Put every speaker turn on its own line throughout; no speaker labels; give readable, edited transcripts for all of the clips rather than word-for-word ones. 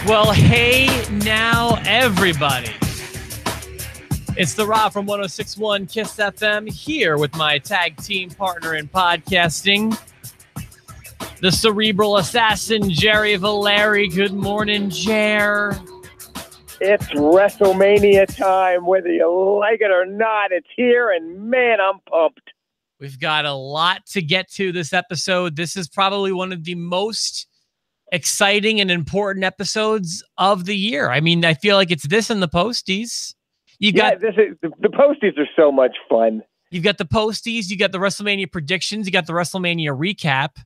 Well, hey now, everybody. It's the Rob from 106.1 KISS FM here with my tag team partner in podcasting, the cerebral assassin, Jerry Valeri. Good morning, Jer.
It's WrestleMania time, whether you like it or not. It's here, and man, I'm pumped.
We've got a lot to get to this episode. This is probably one of the most exciting and important episodes of the year. I mean, I feel like it's this and the posties.
The posties are so much fun.
You've got the posties, you got the WrestleMania predictions, you got the WrestleMania recap,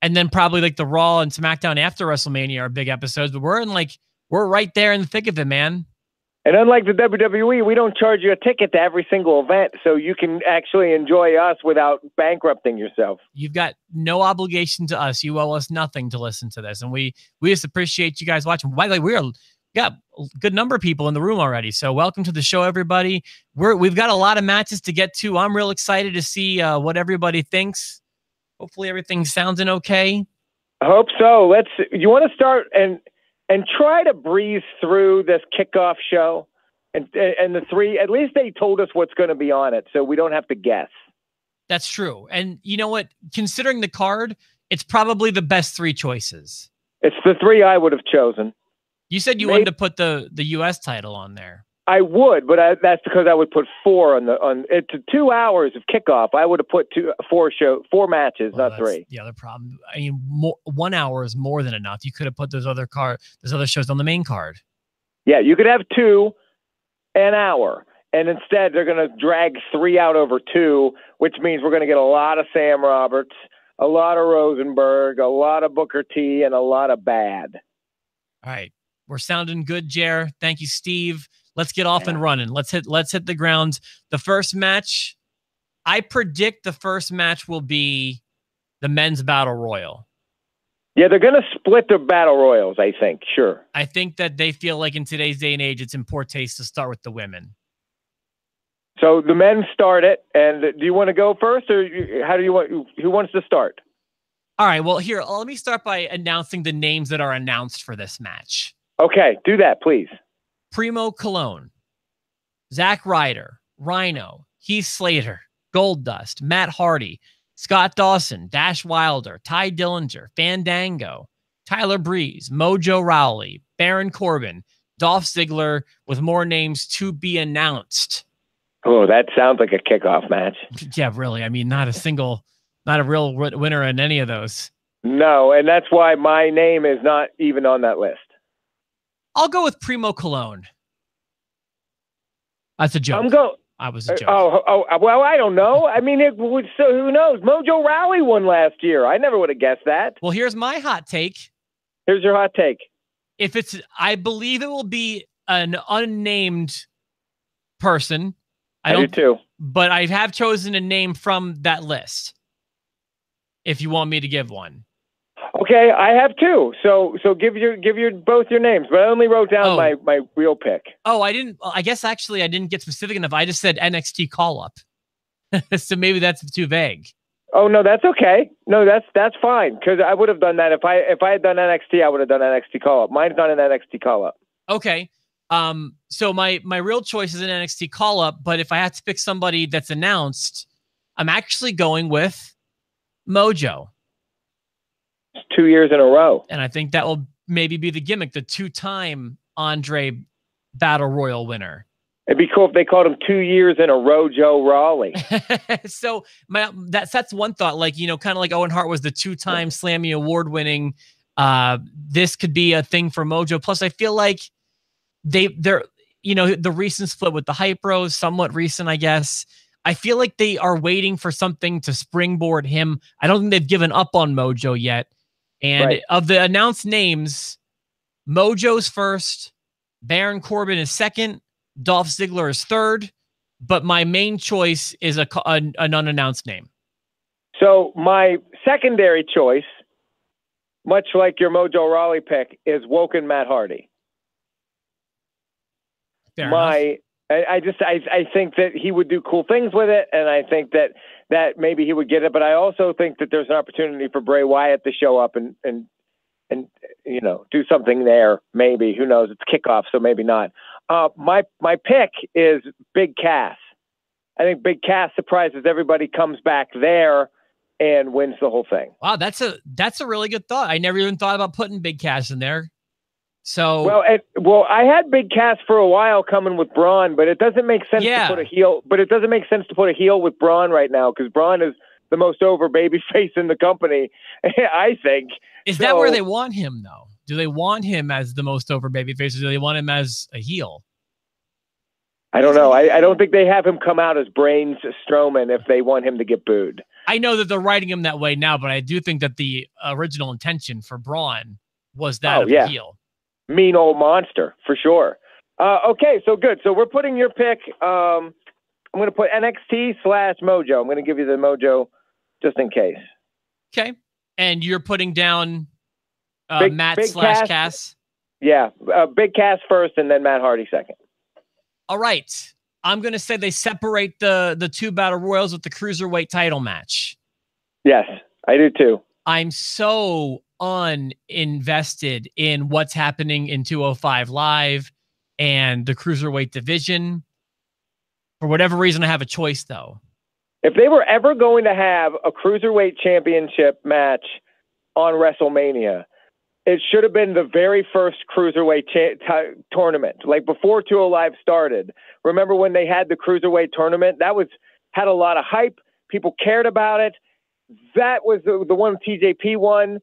and then probably like the Raw and SmackDown after WrestleMania are big episodes. But we're right there in the thick of it, man.
And unlike the WWE, we don't charge you a ticket to every single event, so you can actually enjoy us without bankrupting yourself.
You've got no obligation to us. You owe us nothing to listen to this, and we just appreciate you guys watching. By the way, we got a good number of people in the room already, so welcome to the show, everybody. We've got a lot of matches to get to. I'm real excited to see what everybody thinks. Hopefully, everything's sounding okay.
I hope so. You want to start and try to breeze through this kickoff show, and the three. At least they told us what's going to be on it, so we don't have to guess.
That's true. And you know what? Considering the card, it's probably the best three choices.
It's the three I would have chosen.
You said you wanted to put the U.S. title on there.
I would, but that's because I would put four on. It's 2 hours of kickoff. I would have put four matches, not three.
The other problem. I mean, 1 hour is more than enough. You could have put those other shows on the main card. Yeah,
you could have 2 an hour, and instead they're going to drag 3 out over 2, which means we're going to get a lot of Sam Roberts, a lot of Rosenberg, a lot of Booker T, and a lot of bad.
All right, we're sounding good, Jer. Thank you, Steve. Let's get off and running. Let's hit the ground. The first match, I predict the first match will be the men's battle royal.
Yeah, they're going to split the battle royals, I think. Sure.
I think that they feel like in today's day and age, it's in poor taste to start with the women.
So the men start it. And do you want to go first, or how do you want? Who wants to start?
All right. Well, here, let me start by announcing the names that are announced for this match.
Okay, do that, please.
Primo Cologne, Zack Ryder, Rhino, Heath Slater, Goldust, Matt Hardy, Scott Dawson, Dash Wilder, Ty Dillinger, Fandango, Tyler Breeze, Mojo Rawley, Baron Corbin, Dolph Ziggler, with more names to be announced.
Oh, that sounds like a kickoff match.
Yeah, really. I mean, not a real winner in any of those.
No, and that's why my name is not even on that list.
I'll go with Primo Cologne. That's a joke. I was a joke.
Oh, well, I don't know. I mean, so who knows? Mojo Rawley won last year. I never would have guessed that.
Well, here's my hot take.
Here's your hot take.
I believe it will be an unnamed person.
I do too.
But I have chosen a name from that list. If you want me to give one.
Okay, I have 2. So give both your names, but I only wrote down my real pick.
Oh, I guess actually I didn't get specific enough. I just said NXT call up. So maybe that's too vague.
Oh no, that's okay. No, that's fine, because I would have done that if I had done NXT. I would have done NXT call up. Mine's not an NXT call up.
Okay. So my real choice is an NXT call up, but if I had to pick somebody that's announced, I'm actually going with Mojo.
2 years in a row.
And I think that will maybe be the gimmick, the 2-time Andre Battle Royal winner.
It'd be cool if they called him 2 years in a row Joe Rawley.
So that's one thought, like, kind of like Owen Hart was the 2-time Slammy Award winning. This could be a thing for Mojo. Plus, I feel like they're the recent split with the Hype Bros, somewhat recent, I guess. I feel like they are waiting for something to springboard him. I don't think they've given up on Mojo yet. And of the announced names, Mojo's first, Baron Corbin is second, Dolph Ziggler is third, but my main choice is an unannounced name.
So my secondary choice, much like your Mojo Rawley pick, is Woken Matt Hardy. I think that he would do cool things with it, and I think that maybe he would get it. But I also think that there's an opportunity for Bray Wyatt to show up and and do something there. Maybe, who knows? It's kickoff, so maybe not. My pick is Big Cass. I think Big Cass surprises everybody, comes back there and wins the whole thing.
Wow, that's a really good thought. I never even thought about putting Big Cass in there. So
well, I had Big Cass for a while coming with Braun, but it doesn't make sense to put a heel. But it doesn't make sense to put a heel with Braun right now because Braun is the most over baby face in the company, I think.
Is that where they want him though? Do they want him as the most over baby face, or do they want him as a heel?
I don't know. I don't think they have him come out as Brains Strowman if they want him to get booed.
I know that they're writing him that way now, but I do think that the original intention for Braun was that of a heel.
Mean old monster, for sure. Okay, so good. So we're putting your pick. I'm going to put NXT/Mojo. I'm going to give you the Mojo just in case.
Okay. And you're putting down Matt/Cass?
Yeah, Big Cass first and then Matt Hardy second.
All right. I'm going to say they separate the two battle royals with the cruiserweight title match.
Yes, I do too.
I'm so uninvested in what's happening in 205 Live and the cruiserweight division. For whatever reason, I have a choice, though.
If they were ever going to have a cruiserweight championship match on WrestleMania, it should have been the very first cruiserweight tournament, like before 205 Live started. Remember when they had the cruiserweight tournament? That had a lot of hype. People cared about it. That was the one TJP won.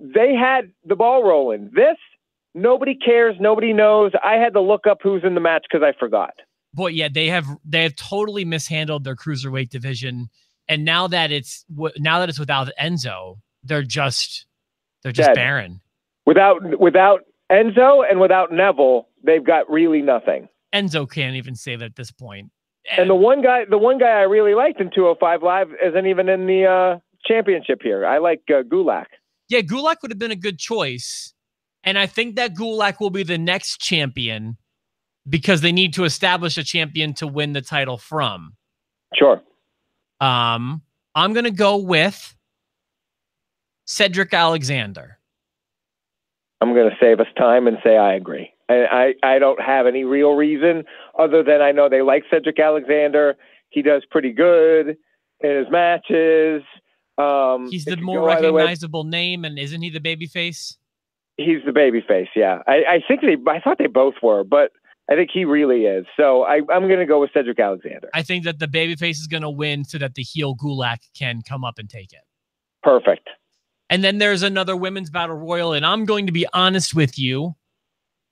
They had the ball rolling. This, nobody cares. Nobody knows. I had to look up who's in the match because I forgot.
Boy, yeah, they have totally mishandled their cruiserweight division, and now that it's without Enzo, they're just
dead.
Barren.
Without Enzo and without Neville, they've got really nothing.
Enzo can't even save it at this point.
And the one guy I really liked in 205 Live isn't even in the championship here. I like Gulak.
Yeah, Gulak would have been a good choice. And I think that Gulak will be the next champion because they need to establish a champion to win the title from.
Sure.
I'm going to go with Cedric Alexander.
I'm going to save us time and say I agree. I don't have any real reason other than I know they like Cedric Alexander. He does pretty good in his matches.
He's the more recognizable name, and isn't he the babyface?
He's the babyface, yeah. I thought they both were, but I think he really is. So I'm going to go with Cedric Alexander.
I think that the babyface is going to win so that the heel Gulak can come up and take it.
Perfect.
And then there's another women's battle royal, and I'm going to be honest with you.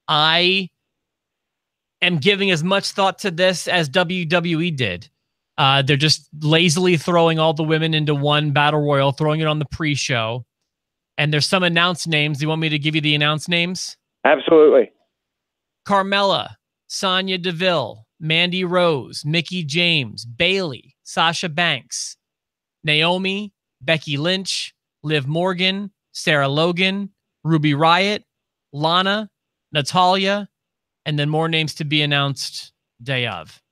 I am giving as much thought to this as WWE did. They're just lazily throwing all the women into one battle royal, throwing it on the pre-show. And there's some announced names. Do you want me to give you the announced names?
Absolutely.
Carmella, Sonya Deville, Mandy Rose, Mickie James, Bayley, Sasha Banks, Naomi, Becky Lynch, Liv Morgan, Sarah Logan, Ruby Riott, Lana, Natalya, and then more names to be announced day of.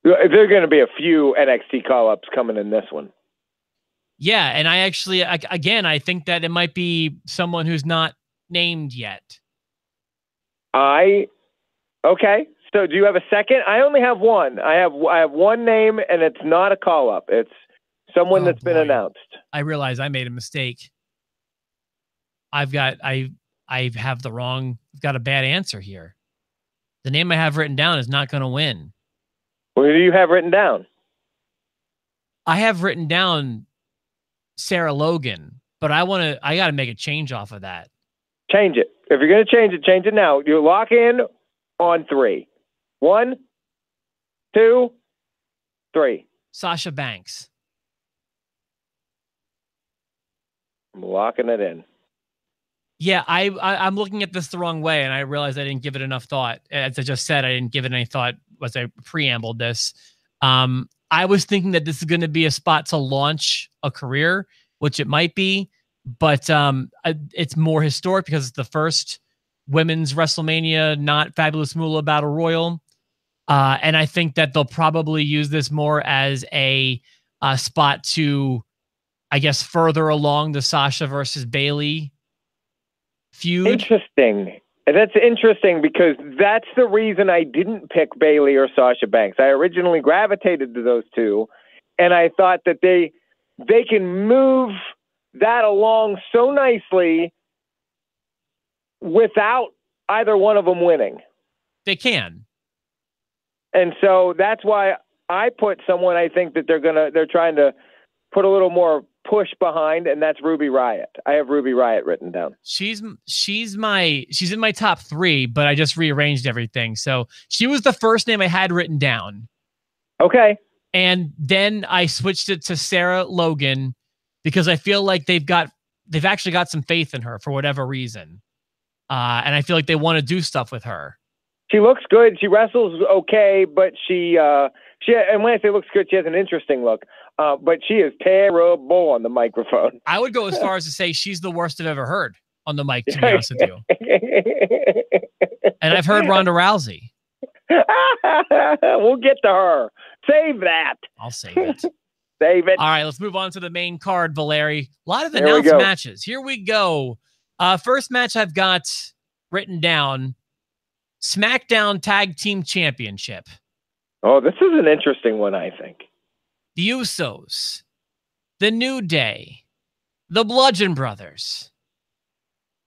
There are going to be a few NXT call-ups coming in this one.
Yeah, and I actually, I think that it might be someone who's not named yet.
Okay. So do you have a second? I only have one. I have one name, and it's not a call-up. It's someone that's been announced.
I realize I made a mistake. I've got a bad answer here. The name I have written down is not going to win.
Well, who do you have written down?
I have written down Sarah Logan, but I got to make a change off of that.
Change it. If you're going to change it now. You lock in on 3. 1, 2, 3.
Sasha Banks.
I'm locking it in.
Yeah, I'm looking at this the wrong way, and I realized I didn't give it enough thought. As I just said, I didn't give it any thought as I preambled this. I was thinking that this is going to be a spot to launch a career, which it might be, but it's more historic because it's the first women's WrestleMania, not Fabulous Moolah Battle Royal. And I think that they'll probably use this more as a spot to, I guess, further along the Sasha versus Bayley feud.
Interesting. And that's interesting because that's the reason I didn't pick Bayley or Sasha Banks. I originally gravitated to those two, and I thought that they can move that along so nicely without either one of them winning.
They can.
And so that's why I put someone I think that they're trying to put a little more push behind, and that's Ruby Riott. I have Ruby Riott written down.
She's in my top 3, but I just rearranged everything. So she was the first name I had written down.
Okay.
And then I switched it to Sarah Logan because I feel like they've actually got some faith in her for whatever reason. And I feel like they want to do stuff with her.
She looks good. She wrestles okay, but and when I say looks good, she has an interesting look. But she is terrible on the microphone.
I would go as far as to say she's the worst I've ever heard on the mic, to be honest with you. And I've heard Ronda Rousey.
We'll get to her. Save that.
I'll save it.
Save it.
All right, let's move on to the main card, Valeri. A lot of announced matches. Here we go. First match I've got written down, SmackDown Tag Team Championship. Oh, this is an interesting one, I think. The Usos, The New Day, The Bludgeon Brothers.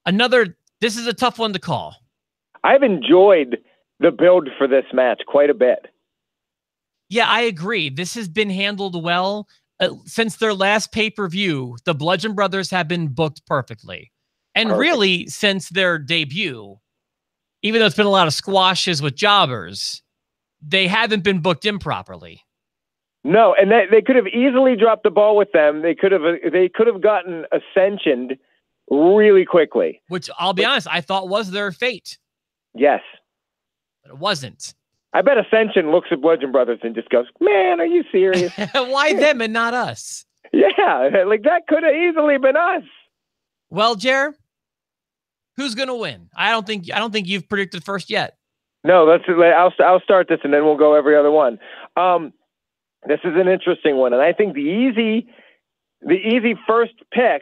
This is a tough one to call.
I've enjoyed the build for this match quite a bit.
Yeah, I agree. This has been handled well. Since their last pay-per-view, the Bludgeon Brothers have been booked perfectly. And really, since their debut, even though it's been a lot of squashes with jobbers, they haven't been booked improperly.
No, and they could have easily dropped the ball with them. They could have gotten Ascension really quickly.
Which, I'll be honest, I thought was their fate.
Yes.
But it wasn't.
I bet Ascension looks at Bludgeon Brothers and just goes, man, are you serious?
Why them and not us?
Yeah, like that could have easily been us.
Well, Jer, who's going to win? I don't think you've predicted first yet.
No, I'll start this and then we'll go every other one. This is an interesting one, and I think the easy first pick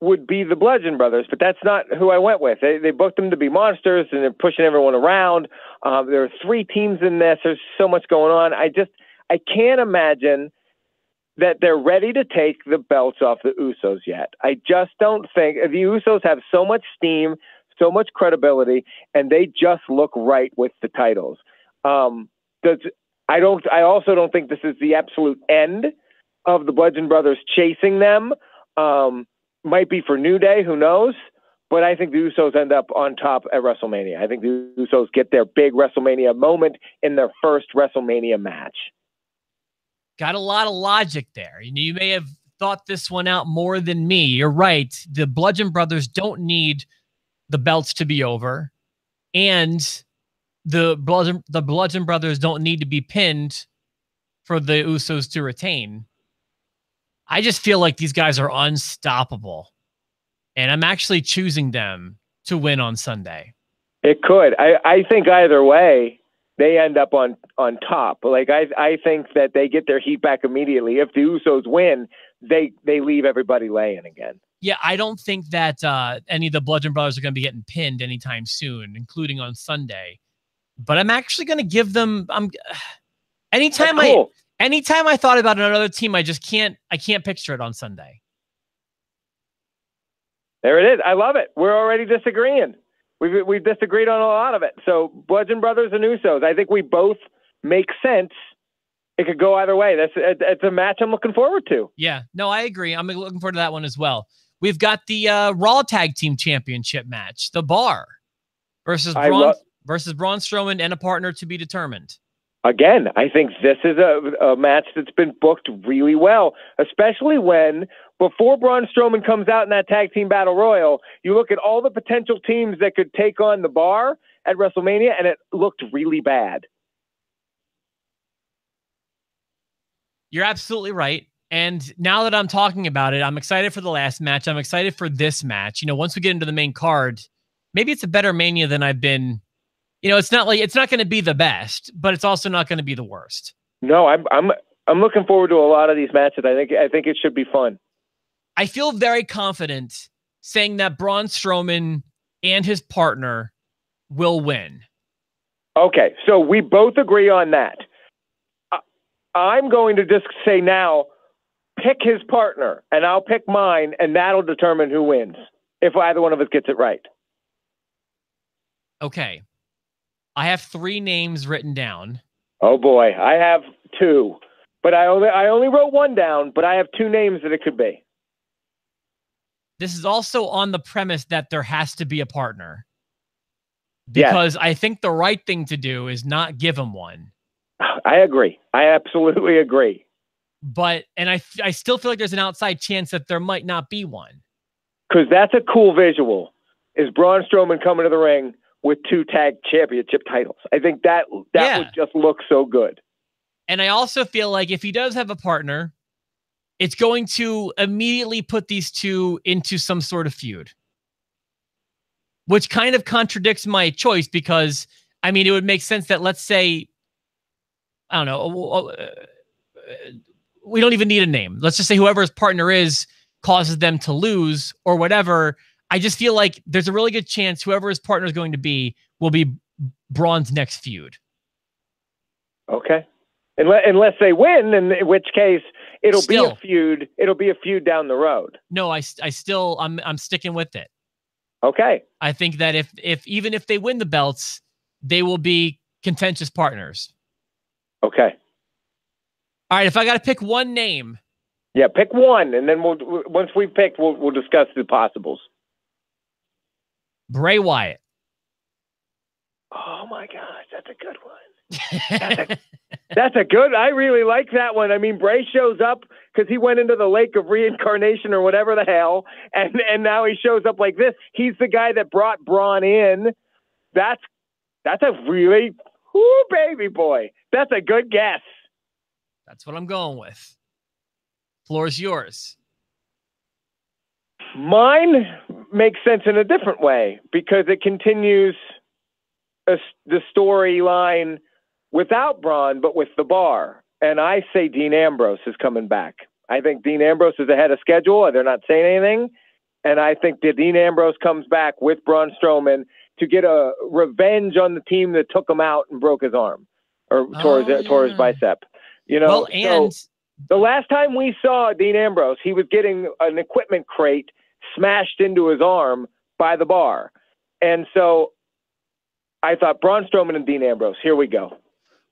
would be the Bludgeon Brothers, but that's not who I went with. They booked them to be monsters, and they're pushing everyone around. There are 3 teams in this. There's so much going on. I can't imagine that they're ready to take the belts off the Usos yet. I just don't think the Usos have so much steam, so much credibility, and they just look right with the titles. I also don't think this is the absolute end of the Bludgeon Brothers chasing them. Might be for New Day, who knows? But I think the Usos end up on top at WrestleMania. I think the Usos get their big WrestleMania moment in their first WrestleMania match.
Got a lot of logic there. You may have thought this one out more than me. You're right. The Bludgeon Brothers don't need the belts to be over. And the Bludgeon Brothers don't need to be pinned for the Usos to retain. I just feel like these guys are unstoppable. And I'm actually choosing them to win on Sunday.
It could. I think either way, they end up on top. Like I think that they get their heat back immediately. If the Usos win, they leave everybody laying again.
Yeah, I don't think that any of the Bludgeon Brothers are going to be getting pinned anytime soon, including on Sunday. But I'm actually going to give them. Anytime I thought about another team, I can't picture it on Sunday.
There it is. I love it. We're already disagreeing. We've disagreed on a lot of it. So Bludgeon Brothers and Usos, I think we both make sense. It could go either way. It's a match I'm looking forward to.
Yeah, no, I agree. I'm looking forward to that one as well. We've got the Raw Tag Team Championship match, The Bar versus Braun Strowman and a partner to be determined.
Again, I think this is a match that's been booked really well, especially when, before Braun Strowman comes out in that tag team battle royal, you look at all the potential teams that could take on the Bar at WrestleMania, and it looked really bad.
You're absolutely right. And now that I'm talking about it, I'm excited for the last match. I'm excited for this match. Once we get into the main card, maybe it's a better Mania than I've been. It's not going to be the best, but it's also not going to be the worst.
No, I'm looking forward to a lot of these matches. I think it should be fun.
I feel very confident saying that Braun Strowman and his partner will win.
Okay, so we both agree on that. I'm going to just say now, pick his partner, and I'll pick mine, and that'll determine who wins, if either one of us gets it right.
Okay. I have 3 names written down.
Oh, boy. I have 2. But I only wrote 1 down, but I have 2 names that it could be.
This is also on the premise that there has to be a partner. Because I think the right thing to do is not give him one.
I agree. I absolutely agree.
But, and I still feel like there's an outside chance that there might not be one.
Because that's a cool visual, is Braun Strowman coming to the ring with 2 tag championship titles. I think that would just look so good.
And I also feel like if he does have a partner, it's going to immediately put these 2 into some sort of feud. Which kind of contradicts my choice because, I mean, it would make sense that, let's say, I don't know, we don't even need a name. Let's just say whoever his partner is causes them to lose or whatever. I just feel like there's a really good chance whoever his partner is going to be will be Braun's next feud. Okay.
Unless they win, in which case it'll be a feud. It'll be a feud down the road.
No, I'm sticking with it.
Okay.
I think that if even if they win the belts, they will be contentious partners.
Okay.
All right. If I got to pick one name.
Yeah, pick one, and then once we've picked, we'll discuss the possibles.
Bray Wyatt.
Oh my gosh, that's a good one. That's a good. I really like that one. I mean, Bray shows up because he went into the lake of reincarnation or whatever the hell, and now he shows up like this. He's the guy that brought Braun in. That's a really, whoo, baby boy. That's a good guess.
That's what I'm going with. Floor is yours.
Mine makes sense in a different way because it continues the storyline without Braun, but with the Bar. And I say Dean Ambrose is coming back. I think Dean Ambrose is ahead of schedule. They're not saying anything. And I think that Dean Ambrose comes back with Braun Strowman to get a revenge on the team that took him out and broke his arm or tore his bicep. You know,
well, and
so the last time we saw Dean Ambrose, he was getting an equipment crate smashed into his arm by the Bar. And so I thought Braun Strowman and Dean Ambrose, here we go.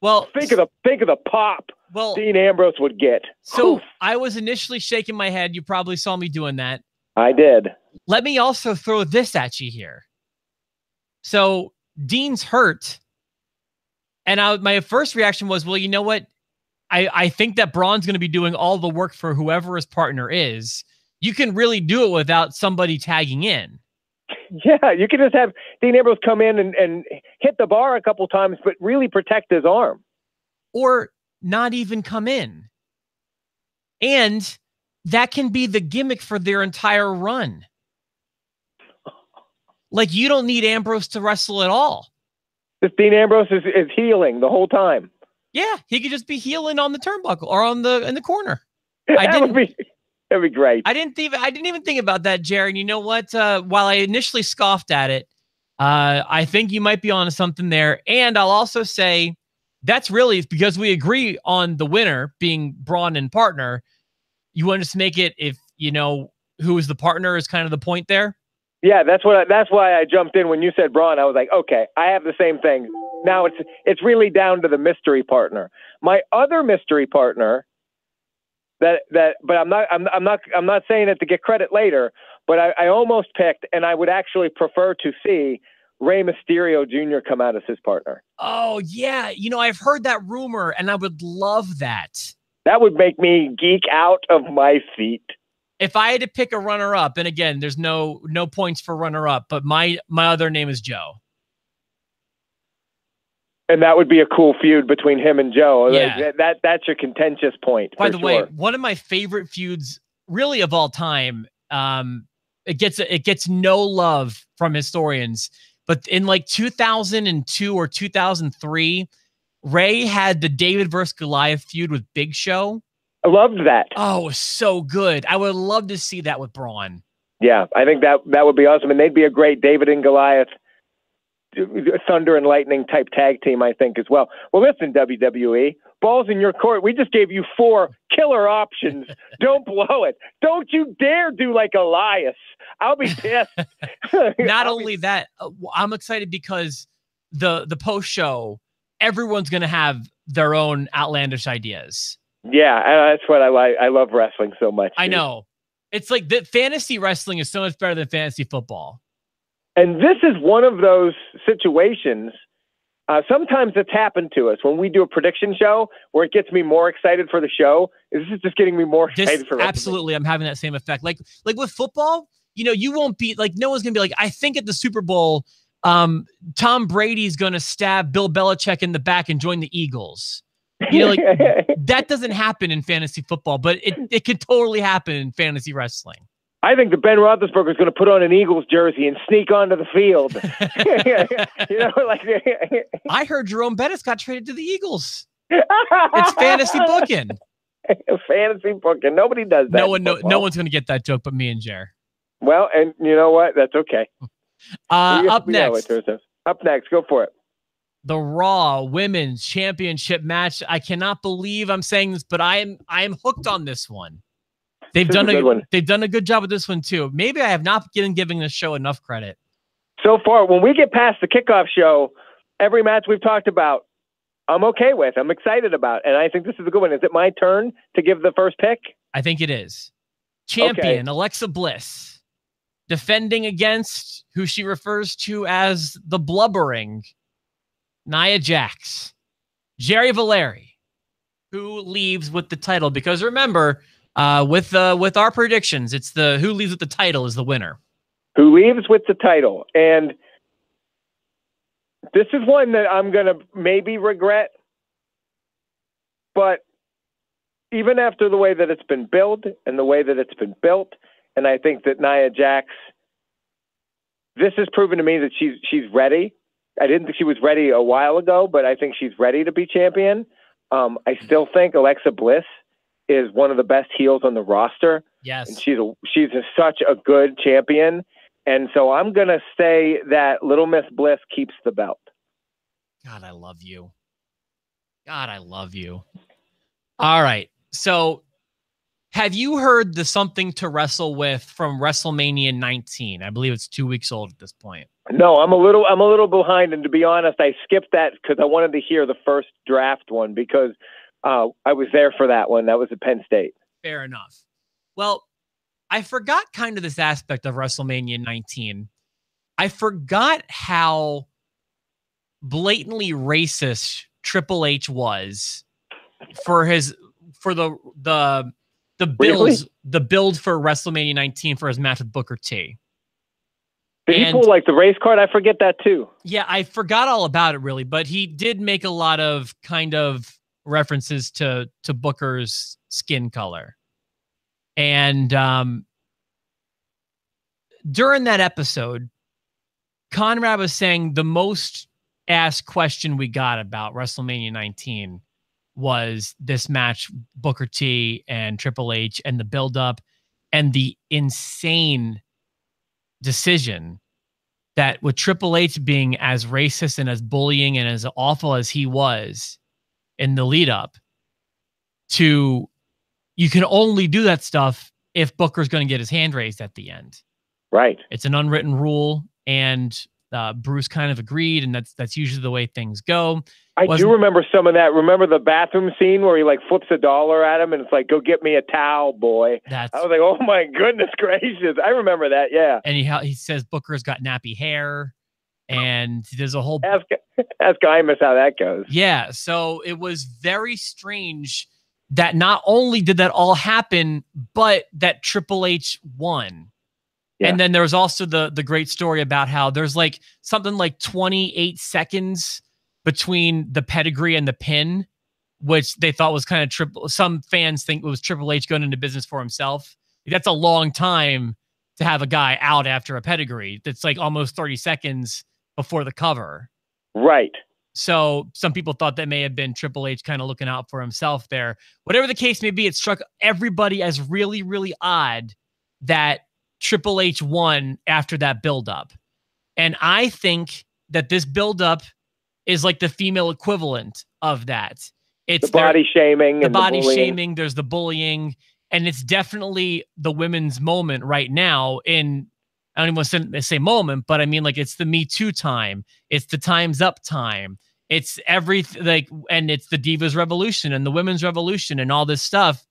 Well,
think of the pop Dean Ambrose would get.
So
Oof.
I was initially shaking my head. You probably saw me doing that.
I did.
Let me also throw this at you here. So Dean's hurt. And my first reaction was, well, you know what? I think that Braun's going to be doing all the work for whoever his partner is. You can really do it without somebody tagging in.
Yeah, you can just have Dean Ambrose come in and hit the Bar a couple times, but really protect his arm.
Or not even come in. And that can be the gimmick for their entire run. Like, you don't need Ambrose to wrestle at all.
This Dean Ambrose is healing the whole time.
Yeah, he could just be healing on the turnbuckle or in the corner.
That'd be great.
I didn't even think about that, Jared. You know what? While I initially scoffed at it, I think you might be onto something there. And I'll also say that's really because we agree on the winner being Braun and partner. You want us to make it if you know who is the partner is kind of the point there.
Yeah, that's why I jumped in when you said Braun. I was like, okay, I have the same thing. Now it's really down to the mystery partner. My other mystery partner. But I'm not saying it to get credit later. But I almost picked, and I would actually prefer to see Rey Mysterio Jr. come out as his partner.
Oh yeah, you know I've heard that rumor, and I would love that.
That would make me geek out of my seat.
If I had to pick a runner-up, and again, there's no points for runner-up, but my other name is Joe.
And that would be a cool feud between him and Joe.
Yeah.
That's your contentious point.
By the way, one of my favorite feuds, really of all time, it gets no love from historians, but in like 2002 or 2003, Ray had the David versus Goliath feud with Big Show.
I loved that.
Oh, it was so good. I would love to see that with Braun.
Yeah, I think that would be awesome, and they'd be a great David and Goliath, Thunder and Lightning type tag team, I think, as well. Well, listen, WWE, ball's in your court. We just gave you 4 killer options. Don't blow it. Don't you dare do like Elias. I'll be pissed.
Not only that, I'm excited because the post show, everyone's going to have their own outlandish ideas.
Yeah, that's what I like. I love wrestling so much.
I know. It's like that fantasy wrestling is so much better than fantasy football.
And this is one of those situations. Sometimes it's happened to us when we do a prediction show where it gets me more excited for the show. This is just getting me more excited for wrestling.
Absolutely. I'm having that same effect. Like with football, you won't be like, no one's going to be like, I think at the Super Bowl, Tom Brady's going to stab Bill Belichick in the back and join the Eagles. Like that doesn't happen in fantasy football, but it could totally happen in fantasy wrestling.
I think that Ben Roethlisberger is going to put on an Eagles jersey and sneak onto the field.
I heard Jerome Bettis got traded to the Eagles. It's fantasy booking.
Fantasy booking. Nobody does that.
No one's going to get that joke but me and Jer.
Well, and you know what? That's okay.
Up next,
go for it.
The Raw Women's Championship match. I cannot believe I'm saying this, but I am hooked on this one. They've done a good job with this one too. Maybe I have not been giving this show enough credit.
So far, when we get past the kickoff show, every match we've talked about, I'm okay with. I'm excited about, and I think this is a good one. Is it my turn to give the first pick?
I think it is. Champion Alexa Bliss defending against who she refers to as the blubbering Nia Jax, Jerry Valeri, who leaves with the title. Because remember, with our predictions, it's the who leaves with the title is the winner.
Who leaves with the title. And this is one that I'm going to maybe regret. But even after the way that it's been built and the way that it's been built, and I think that Nia Jax, this has proven to me that she's ready. I didn't think she was ready a while ago, but I think she's ready to be champion. I still think Alexa Bliss is one of the best heels on the roster.
Yes.
And she's such a good champion. And so I'm going to say that Little Miss Bliss keeps the belt.
God, I love you. God, I love you. All right. So have you heard the Something to Wrestle With from WrestleMania 19? I believe it's 2 weeks old at this point.
No, I'm a little behind. And to be honest, I skipped that because I wanted to hear the first draft one because I was there for that one. That was at Penn State.
Fair enough. Well, I forgot kind of this aspect of WrestleMania 19. I forgot how blatantly racist Triple H was for the build
Really?
The build for WrestleMania 19 for his match with Booker T.
Did he pull like the race card? I forget that too.
Yeah, I forgot all about it really, but he did make a lot of kind of references to Booker's skin color. And during that episode, Conrad was saying the most asked question we got about WrestleMania 19 was this match, Booker T and Triple H, and the buildup and the insane decision that with Triple H being as racist and as bullying and as awful as he was in the lead up to, you can only do that stuff if Booker's going to get his hand raised at the end.
Right.
It's an unwritten rule, and Bruce kind of agreed, and that's usually the way things go.
I do remember some of that. Remember the bathroom scene where he like flips $1 at him and it's like, go get me a towel, boy. I was like, oh my goodness gracious. I remember that. Yeah.
And he says Booker's got nappy hair, and there's a whole
ask Imus how that goes.
Yeah. So it was very strange that not only did that all happen, but that Triple H won. Yeah. And then there was also the great story about how there's like something like 28 seconds between the pedigree and the pin, which they thought was kind of triple. Some fans think it was Triple H going into business for himself. That's a long time to have a guy out after a pedigree. That's like almost 30 seconds before the cover.
Right.
So some people thought that may have been Triple H kind of looking out for himself there. Whatever the case may be, it struck everybody as really, really odd that Triple H won after that buildup. And I think that this buildup is like the female equivalent of that. It's
the body shaming,
the body shaming. There's the bullying, and it's definitely the women's moment right now. In I don't even want to say moment, but I mean like it's the Me Too time. It's the Time's Up time. It's everything like, and it's the Divas Revolution and the Women's Revolution and all this stuff.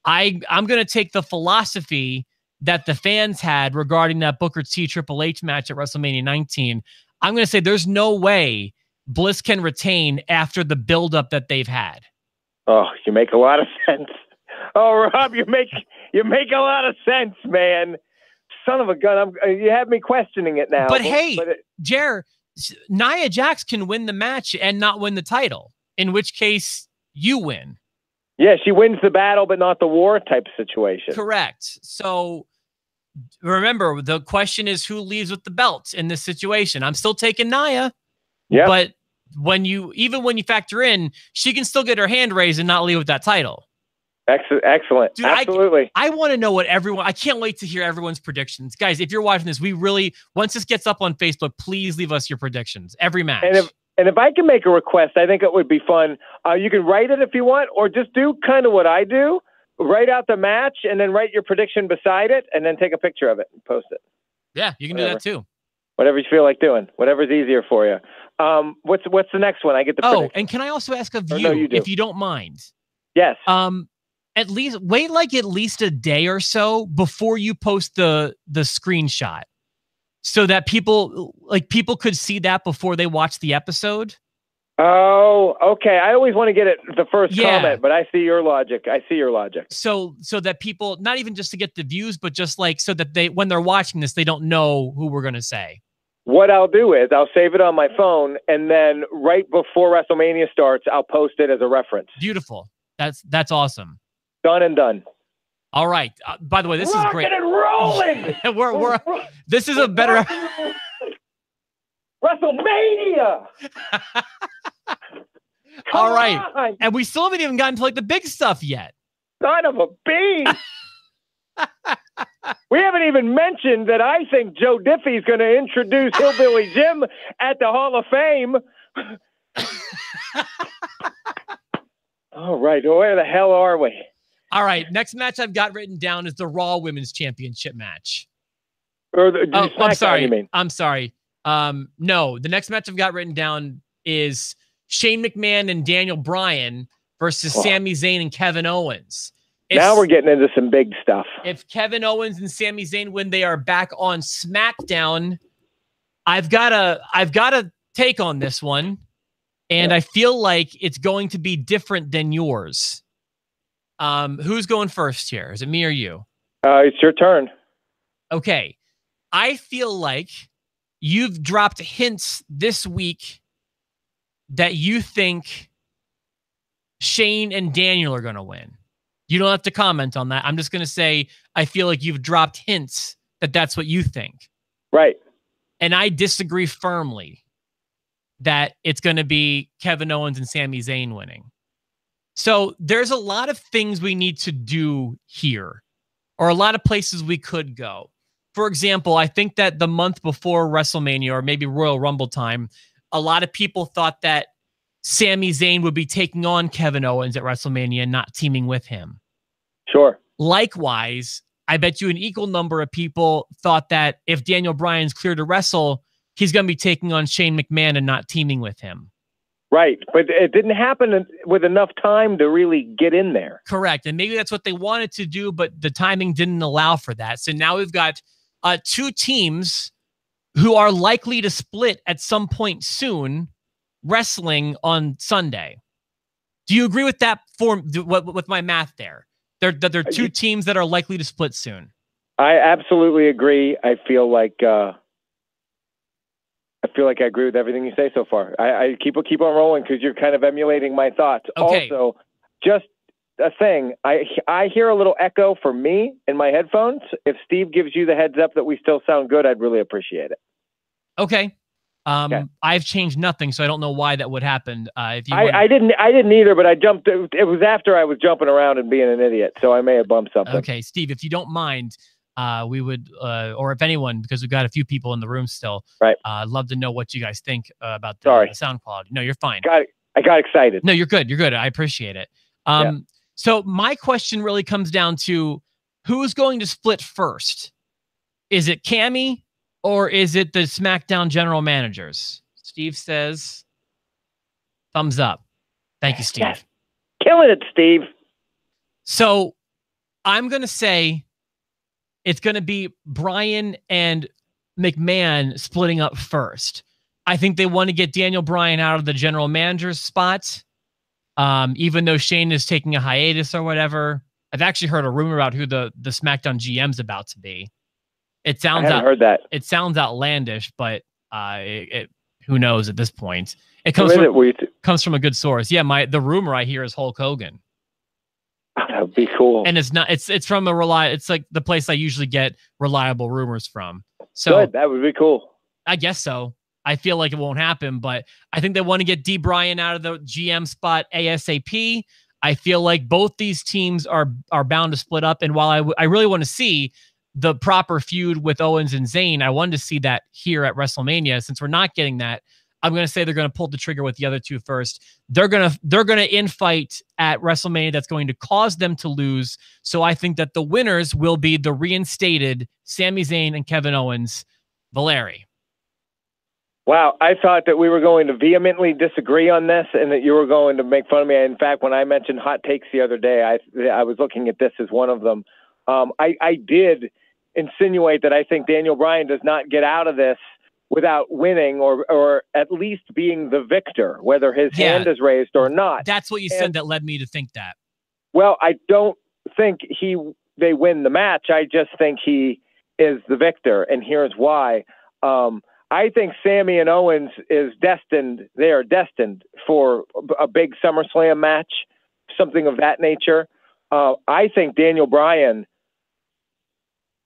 I'm gonna take the philosophy that the fans had regarding that Booker T Triple H match at WrestleMania 19. I'm gonna say there's no way Bliss can retain after the buildup that they've had.
Oh, you make a lot of sense. Oh, Rob, you make a lot of sense, man. Son of a gun, you have me questioning it now.
But hey, Jer, Nia Jax can win the match and not win the title, in which case you win.
Yeah, she wins the battle, but not the war type of situation.
Correct. So remember, the question is who leaves with the belt in this situation. I'm still taking Nia.
Yeah.
But when you factor in, she can still get her hand raised and not leave with that title.
Excellent.
Dude,
absolutely.
I want to know what I can't wait to hear everyone's predictions. Guys, if you're watching this, once this gets up on Facebook, please leave us your predictions. Every match.
And if I can make a request, I think it would be fun. You can write it if you want, or just do kind of what I do. Write out the match and then write your prediction beside it and then take a picture of it and post it.
Yeah, you can do that too.
Whatever you feel like doing. Whatever's easier for you. What's the next one? I get the prediction.
And can I also ask of you,
no,
if you don't mind?
Yes.
At least wait at least a day or so before you post the screenshot, so that people could see that before they watch the episode.
Oh, okay. I always want to get it the first comment, but I see your logic. So
that people, not even just to get the views, but just like so that when they're watching this, they don't know who we're going to say.
What I'll do is I'll save it on my phone, and then right before WrestleMania starts, I'll post it as a reference.
Beautiful. That's awesome.
Done and done.
All right. By the way, this is great.
Rocking and rolling.
This is a better
WrestleMania.
All right. And we still haven't even gotten to like the big stuff yet.
Son of a bean. We haven't even mentioned that I think Joe Diffie's going to introduce Hillbilly Jim at the Hall of Fame. All right. Where the hell are we?
All right. Next match I've got written down is the Raw Women's Championship match.
I'm sorry.
I'm sorry. No, the next match I've got written down is Shane McMahon and Daniel Bryan versus Sami Zayn and Kevin Owens.
Now we're getting into some big stuff.
If Kevin Owens and Sami Zayn, when they are back on SmackDown, I've got a take on this one, and I feel like it's going to be different than yours. Who's going first here? Is it me or you?
It's your turn.
Okay. I feel like you've dropped hints this week that you think Shane and Daniel are going to win. You don't have to comment on that. I'm just going to say, I feel like you've dropped hints that that's what you think.
Right.
And I disagree firmly that it's going to be Kevin Owens and Sami Zayn winning. So there's a lot of things we need to do here, or a lot of places we could go. For example, I think that the month before WrestleMania, or maybe Royal Rumble time, a lot of people thought that Sami Zayn would be taking on Kevin Owens at WrestleMania and not teaming with him.
Sure.
Likewise, I bet you an equal number of people thought that if Daniel Bryan's cleared to wrestle, he's going to be taking on Shane McMahon and not teaming with him.
Right. But it didn't happen with enough time to really get in there.
Correct. And maybe that's what they wanted to do, but the timing didn't allow for that. So now we've got two teams who are likely to split at some point soon, wrestling on Sunday. Do you agree with that with my math there? There are two teams that are likely to split soon.
I absolutely agree. I feel like I agree with everything you say so far. I keep on rolling because you're kind of emulating my thoughts.
Okay.
Also, just a thing. I hear a little echo for me in my headphones. If Steve gives you the heads up that we still sound good, I'd really appreciate it.
Okay. I've changed nothing, so I don't know why that would happen. I
didn't either, but I jumped. It was after I was jumping around and being an idiot, so I may have bumped something.
Okay, Steve, if you don't mind, we would, or if anyone, because we've got a few people in the room still,
Right.
Love to know what you guys think about the sound quality. No, you're fine.
I got excited.
No, you're good. You're good. I appreciate it. So my question really comes down to who's going to split first? Is it Cammy or is it the SmackDown general managers? Steve says, thumbs up. Thank you, Steve.
Yes. Killing it, Steve.
So I'm going to say it's going to be Bryan and McMahon splitting up first. I think they want to get Daniel Bryan out of the general manager's spot. Even though Shane is taking a hiatus or whatever. I've actually heard a rumor about who the SmackDown GM's about to be. It sounds
heard that.
It sounds outlandish, but who knows at this point. It comes from a good source. Yeah, the rumor I hear is Hulk Hogan.
That would be cool.
And it's not. It's from it's like the place I usually get reliable rumors from. So
good. That would be cool.
I guess so. I feel like it won't happen, but I think they want to get D. Bryan out of the GM spot ASAP. I feel like both these teams are bound to split up. And while I really want to see the proper feud with Owens and Zayn, I wanted to see that here at WrestleMania. Since we're not getting that, I'm going to say they're going to pull the trigger with the other two first. They're going to infight at WrestleMania. That's going to cause them to lose. So I think that the winners will be the reinstated Sami Zayn and Kevin Owens. Valeri.
Wow, I thought that we were going to vehemently disagree on this and that you were going to make fun of me. In fact, when I mentioned hot takes the other day, I was looking at this as one of them. I did insinuate that I think Daniel Bryan does not get out of this without winning or at least being the victor, whether his hand is raised or not.
That's what you said that led me to think that.
Well, I don't think they win the match. I just think he is the victor, and here's why. I think Sami and Owens is destined. They are destined for a big SummerSlam match, something of that nature. I think Daniel Bryan.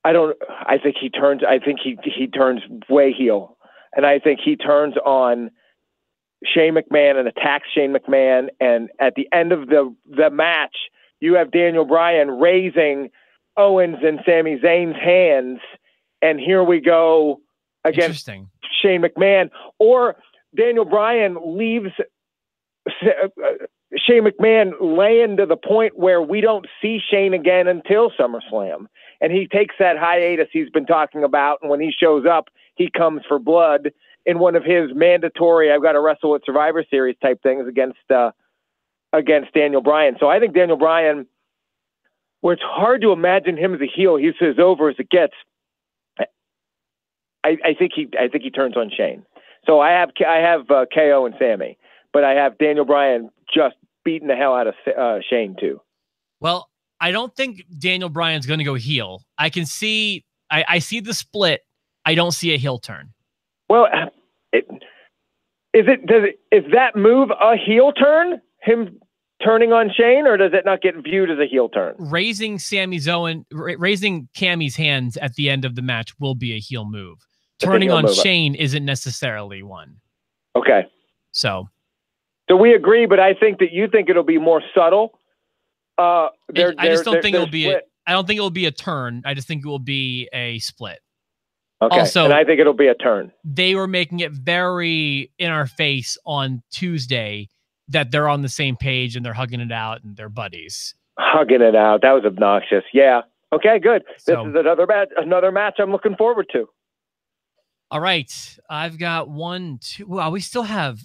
I think he turns way heel, and I think he turns on Shane McMahon and attacks Shane McMahon. And at the end of the match, you have Daniel Bryan raising Owens and Sami Zayn's hands, and here we go against Shane McMahon. Or Daniel Bryan leaves Shane McMahon laying to the point where we don't see Shane again until SummerSlam. And he takes that hiatus he's been talking about, and when he shows up, he comes for blood in one of his mandatory I've got to wrestle with Survivor Series type things against Daniel Bryan. So I think Daniel Bryan, where it's hard to imagine him as a heel, he's as over as it gets. I think he turns on Shane. So I have KO and Sami, but I have Daniel Bryan just beating the hell out of Shane too.
Well, I don't think Daniel Bryan's going to go heel. I can see, I see the split. I don't see a heel turn.
Well, is that move a heel turn? Him turning on Shane, or does it not get viewed as a heel turn?
Raising Cammy's hands at the end of the match will be a heel move. Turning on Shane isn't necessarily one.
Okay.
So
we agree, but I think that you think it'll be more subtle.
I don't think it'll be a turn. I just think it will be a split.
Okay. Also, and I think it'll be a turn.
They were making it very in our face on Tuesday that they're on the same page and they're hugging it out and they're buddies. Hugging it out.
That was obnoxious. Yeah. Okay, good. So, this is another match I'm looking forward to.
All right. I've got 1, 2. Wow, we still have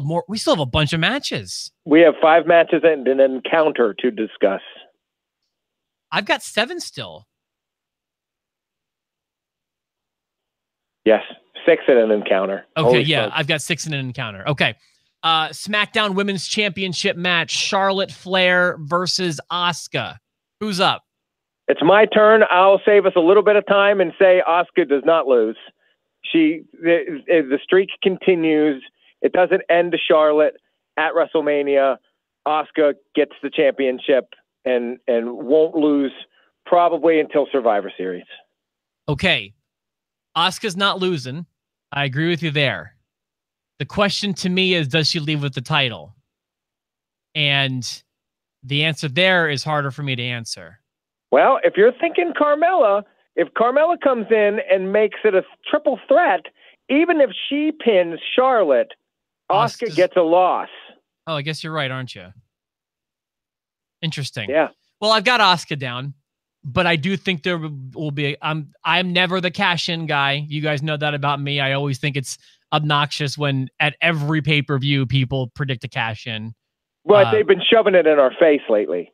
more. We still have a bunch of matches.
We have 5 matches and an encounter to discuss.
I've got 7 still.
Yes, 6 in an encounter.
Okay, holy yeah, I've got 6 in an encounter. Okay. SmackDown Women's Championship match, Charlotte Flair versus Asuka. Who's up?
It's my turn. I'll save us a little bit of time and say Asuka does not lose. The streak continues. It doesn't end to Charlotte at WrestleMania. Asuka gets the championship and won't lose probably until Survivor Series.
Okay. Asuka's not losing. I agree with you there. The question to me is, does she leave with the title? And the answer there is harder for me to answer.
Well, if you're thinking Carmella, If Carmella comes in and makes it a triple threat, even if she pins Charlotte, Asuka gets a loss.
Oh, I guess you're right, aren't you? Interesting.
Yeah.
Well, I've got Asuka down, but I do think there will be. I'm never the cash-in guy. You guys know that about me. I always think it's obnoxious when at every pay-per-view people predict a cash-in.
But they've been shoving it in our face lately.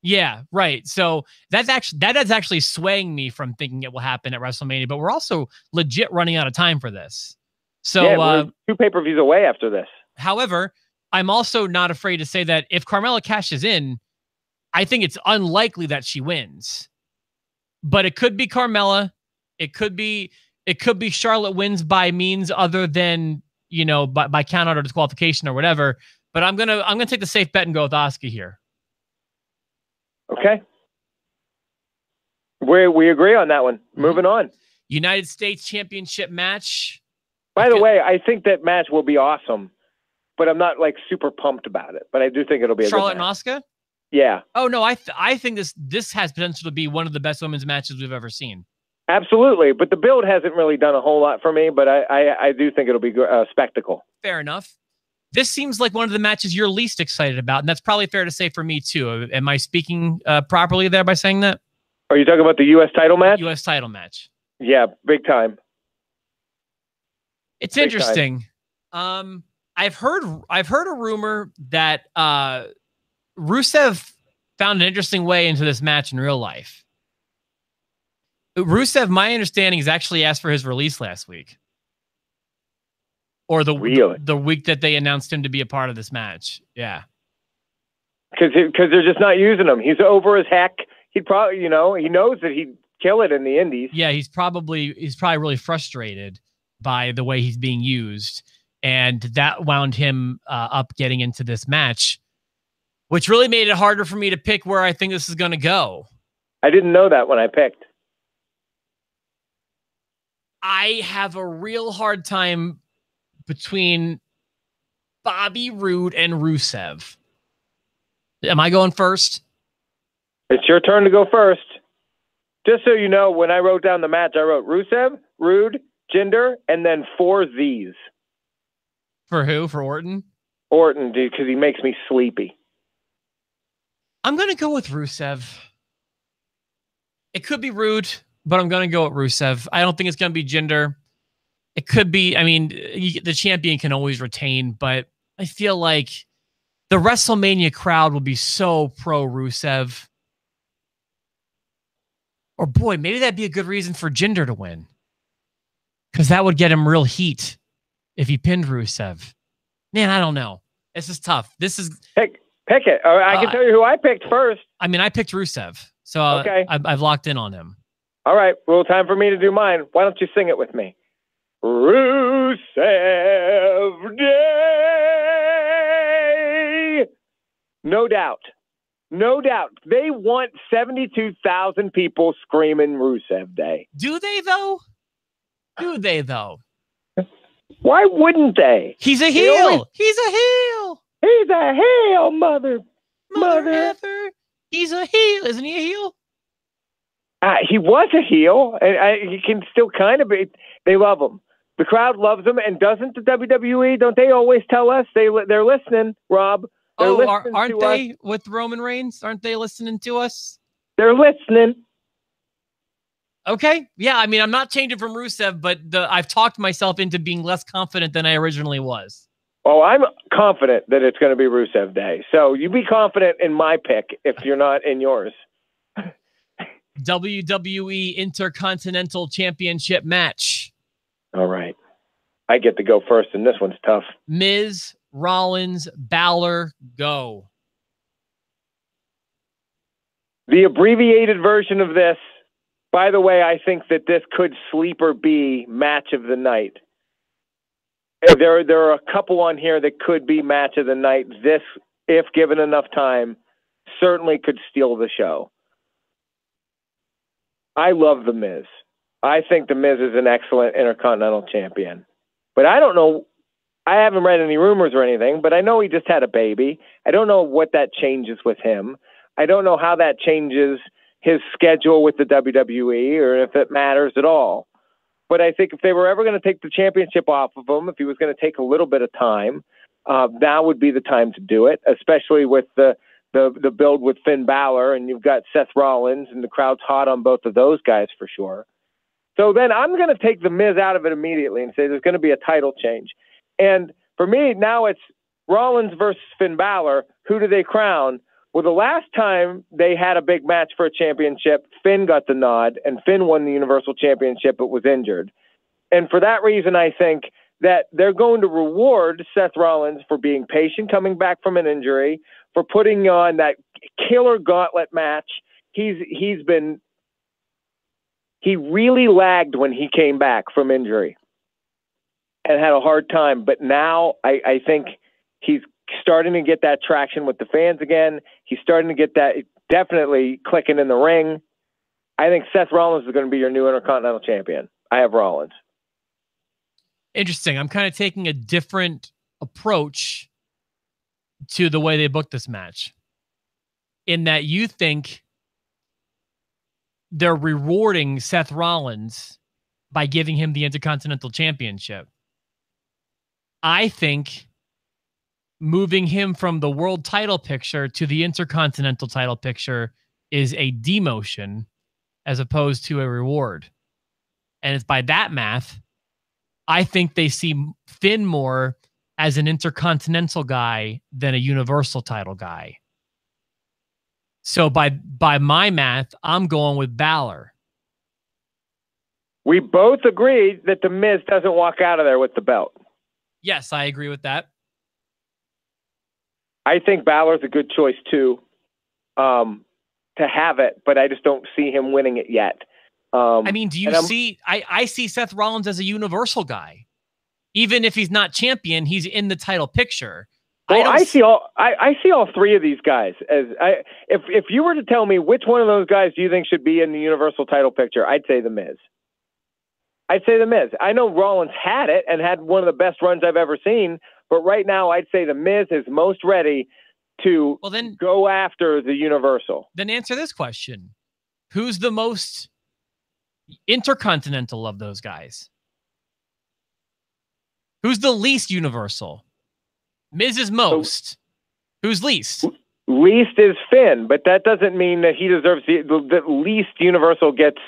Yeah, right. So that is actually swaying me from thinking it will happen at WrestleMania. But we're also legit running out of time for this. So
yeah, we're 2 pay-per-views away after this.
However, I'm also not afraid to say that if Carmella cashes in, I think it's unlikely that she wins. But it could be Carmella. It could be Charlotte wins by means other than, you know, by count out or disqualification or whatever. But I'm gonna take the safe bet and go with Asuka here.
Okay. We agree on that one. Moving on.
United States Championship match.
By the way, I think that match will be awesome, but I'm not like super pumped about it. But I do think it'll be a
Charlotte
good match.
and Asuka.
Yeah.
Oh no, I think this has potential to be one of the best women's matches we've ever seen.
Absolutely, but the build hasn't really done a whole lot for me. But I do think it'll be a spectacle.
Fair enough. This seems like one of the matches you're least excited about, and that's probably fair to say for me too. Am I speaking properly there by saying that?
Are you talking about the U.S. title match?
U.S. title match.
Yeah, big time.
It's big interesting. Time. I've heard a rumor that Rusev found an interesting way into this match in real life. Rusev, my understanding, is actually asked for his release last week. Or the week that they announced him to be a part of this match. Yeah.
Because they're just not using him. He's over as heck. He'd probably, you know, he knows that he'd kill it in the indies.
Yeah, he's probably really frustrated by the way he's being used. And that wound him up getting into this match, which really made it harder for me to pick where I think this is going to go.
I didn't know that when I picked.
I have a real hard time between Bobby Roode and Rusev. Am I going first?
It's your turn to go first. Just so you know, when I wrote down the match, I wrote Rusev, Roode, Jinder, and then 4 Z's.
For who? For Orton?
Orton, dude, because he makes me sleepy.
I'm going to go with Rusev. It could be Roode, but I'm going to go with Rusev. I don't think it's going to be Jinder. It could be, I mean, the champion can always retain, but I feel like the WrestleMania crowd will be so pro Rusev. Or boy, maybe that'd be a good reason for Jinder to win. Because that would get him real heat if he pinned Rusev. Man, I don't know. This is tough. This is...
Pick it. I can tell you who I picked first.
I mean, I picked Rusev. So
okay.
I've locked in on him.
All right. Well, time for me to do mine. Why don't you sing it with me? Rusev Day. No doubt. No doubt. They want 72,000 people screaming Rusev Day.
Do they, though? Do they, though?
Why wouldn't they?
He's a heel. He's a heel.
He's a heel, mother.
Ever. He's a heel. Isn't he a heel?
He was a heel, and he can still kind of be. They love him. The crowd loves him, and doesn't the WWE? Don't they always tell us they're listening, Rob?
Aren't they with Roman Reigns? Aren't they listening to us?
They're listening.
Okay. Yeah, I mean, I'm not changing from Rusev, but I've talked myself into being less confident than I originally was.
Oh, I'm confident that it's going to be Rusev Day. So you be confident in my pick if you're not in yours.
WWE Intercontinental Championship match.
All right. I get to go first, and this one's tough.
Miz, Rollins, Balor, go.
The abbreviated version of this, by the way, I think that this could sleeper be match of the night. There are a couple on here that could be match of the night. This, if given enough time, certainly could steal the show. I love The Miz. I think The Miz is an excellent Intercontinental Champion. But I don't know. I haven't read any rumors or anything, but I know he just had a baby. I don't know what that changes with him. I don't know how that changes his schedule with the WWE or if it matters at all. But I think if they were ever going to take the championship off of him, if he was going to take a little bit of time, now would be the time to do it, especially with the build with Finn Balor, and you've got Seth Rollins, and the crowd's hot on both of those guys for sure. So then I'm going to take The Miz out of it immediately and say there's going to be a title change. And for me, now it's Rollins versus Finn Balor. Who do they crown? Well, the last time they had a big match for a championship, Finn got the nod, and Finn won the Universal Championship but was injured. And for that reason, I think that they're going to reward Seth Rollins for being patient coming back from an injury, for putting on that killer gauntlet match. He really lagged when he came back from injury and had a hard time. But now I think he's starting to get that traction with the fans again. He's starting to get that definitely clicking in the ring. I think Seth Rollins is going to be your new Intercontinental Champion. I have Rollins.
Interesting. I'm kind of taking a different approach to the way they booked this match, in that you think they're rewarding Seth Rollins by giving him the Intercontinental Championship. I think moving him from the world title picture to the Intercontinental title picture is a demotion as opposed to a reward. And it's by that math, I think they see Finn more as an Intercontinental guy than a Universal title guy. So by my math, I'm going with Balor.
We both agreed that The Miz doesn't walk out of there with the belt.
Yes, I agree with that.
I think Balor's a good choice too, to have it, but I just don't see him winning it yet.
I mean, do you see? I see Seth Rollins as a Universal guy. Even if he's not champion, he's in the title picture.
Well, I see all three of these guys as if you were to tell me which one of those guys do you think should be in the Universal title picture, I'd say The Miz. I know Rollins had it and had one of the best runs I've ever seen, but right now I'd say The Miz is most ready to go after the Universal.
Then answer this question. Who's the most Intercontinental of those guys? Who's the least Universal? Miz is most. Who's least?
Least is Finn, but that doesn't mean that he deserves the least Universal gets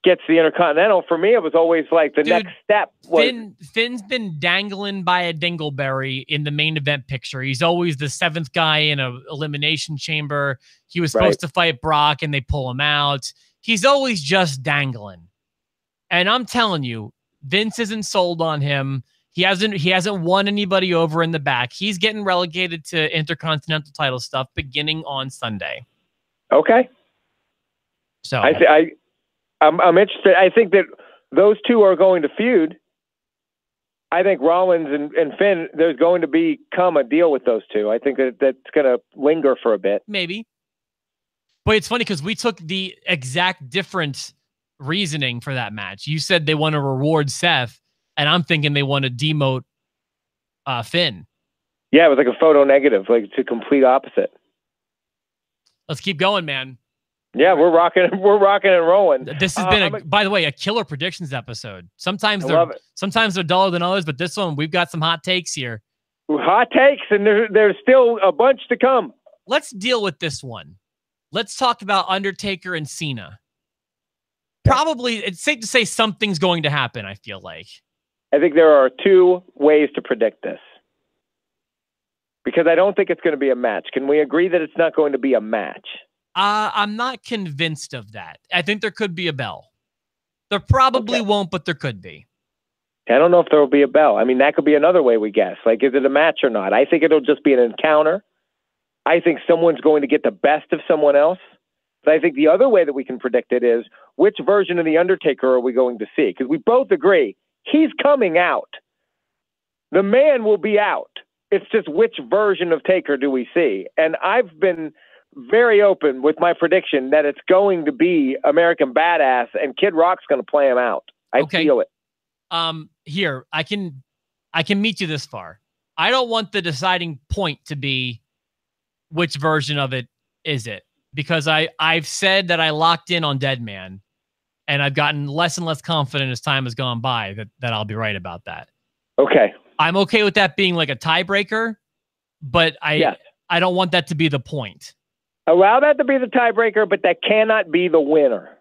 the Intercontinental. For me, it was always like the next step.
Finn's been dangling by a dingleberry in the main event picture. He's always the seventh guy in an elimination chamber. He was supposed to fight Brock, and they pull him out. He's always just dangling. And I'm telling you, Vince isn't sold on him. He hasn't won anybody over in the back. He's getting relegated to Intercontinental title stuff beginning on Sunday.
Okay.
So
I'm interested. I think that those two are going to feud. I think Rollins and Finn, there's going to become a deal with those two. I think that's going to linger for a bit.
Maybe. But it's funny because we took the exact different reasoning for that match. You said they want to reward Seth, and I'm thinking they want to demote Finn.
Yeah, it was like a photo negative, like it's a complete opposite.
Let's keep going, man.
Yeah, we're rocking and rolling.
This has been, by the way, a killer predictions episode. Sometimes they're duller than others, but this one, we've got some hot takes here.
Hot takes, and there's still a bunch to come.
Let's deal with this one. Let's talk about Undertaker and Cena. Probably, it's safe to say something's going to happen, I feel like.
I think there are two ways to predict this. Because I don't think it's going to be a match. Can we agree that it's not going to be a match?
I'm not convinced of that. I think there could be a bell. There probably won't, but there could be.
I don't know if there will be a bell. I mean, that could be another way we guess. Like, is it a match or not? I think it'll just be an encounter. I think someone's going to get the best of someone else. But I think the other way that we can predict it is, which version of The Undertaker are we going to see? Because we both agree, he's coming out. The man will be out. It's just which version of Taker do we see? And I've been very open with my prediction that it's going to be American Badass, and Kid Rock's going to play him out. I feel it.
Here, I can meet you this far. I don't want the deciding point to be which version of it is it. because I've said that I locked in on Deadman, and I've gotten less and less confident as time has gone by that I'll be right about that.
Okay.
I'm okay with that being like a tiebreaker, but I don't want that to be the point.
Allow that to be the tiebreaker, but that cannot be the winner.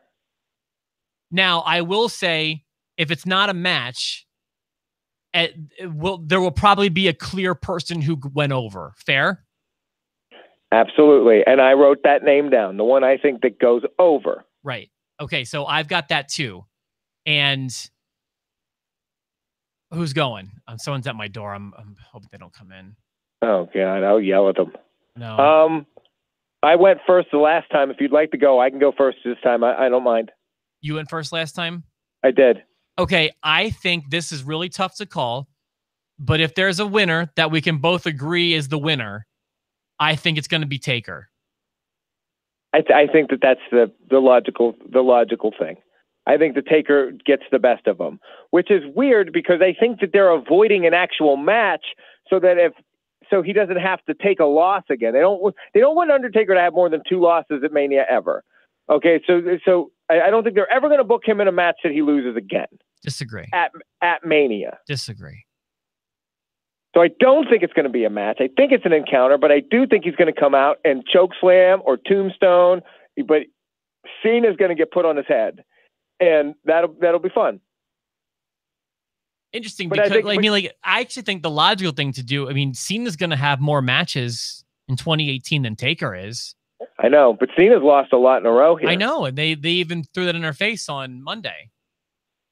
Now, I will say, if it's not a match, there will probably be a clear person who went over. Fair?
Absolutely. And I wrote that name down, the one I think that goes over.
Right. Okay, so I've got that too. And who's going? Someone's at my door. I'm hoping they don't come in.
Oh, God. I'll yell at them.
No.
I went first the last time. If you'd like to go, I can go first this time. I don't mind.
You went first last time?
I did.
Okay, I think this is really tough to call. But if there's a winner that we can both agree is the winner, I think it's going to be Taker.
I think that's the logical thing. I think the Taker gets the best of them, which is weird because I think that they're avoiding an actual match so he doesn't have to take a loss again. They don't want Undertaker to have more than 2 losses at Mania ever. Okay, so I don't think they're ever going to book him in a match that he loses again.
Disagree.
At Mania.
Disagree.
So I don't think it's going to be a match. I think it's an encounter, but I do think he's going to come out and choke slam or tombstone. But Cena's going to get put on his head, and that'll be fun.
Interesting, because I actually think the logical thing to do. I mean, Cena's going to have more matches in 2018 than Taker is.
I know, but Cena's lost a lot in a row here.
I know, and they even threw that in our face on Monday.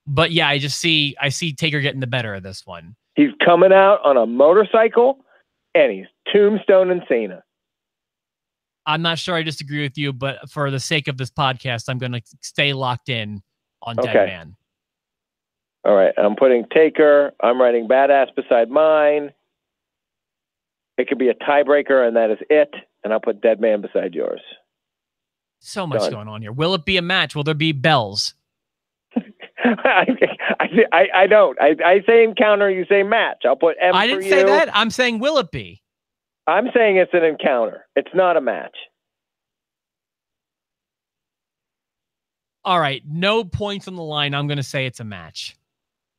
But yeah, I see Taker getting the better of this one.
He's coming out on a motorcycle, and he's tombstoning Cena.
I'm not sure I disagree with you, but for the sake of this podcast, I'm going to stay locked in on Deadman.
All right, I'm putting Taker. I'm writing Badass beside mine. It could be a tiebreaker, and that is it. And I'll put Deadman beside yours.
So much going on here. Will it be a match? Will there be bells?
I don't. I say encounter, you say match. I'll put M for you.
I didn't say that. I'm saying will it be?
I'm saying it's an encounter. It's not a match.
All right. No points on the line. I'm going to say it's a match.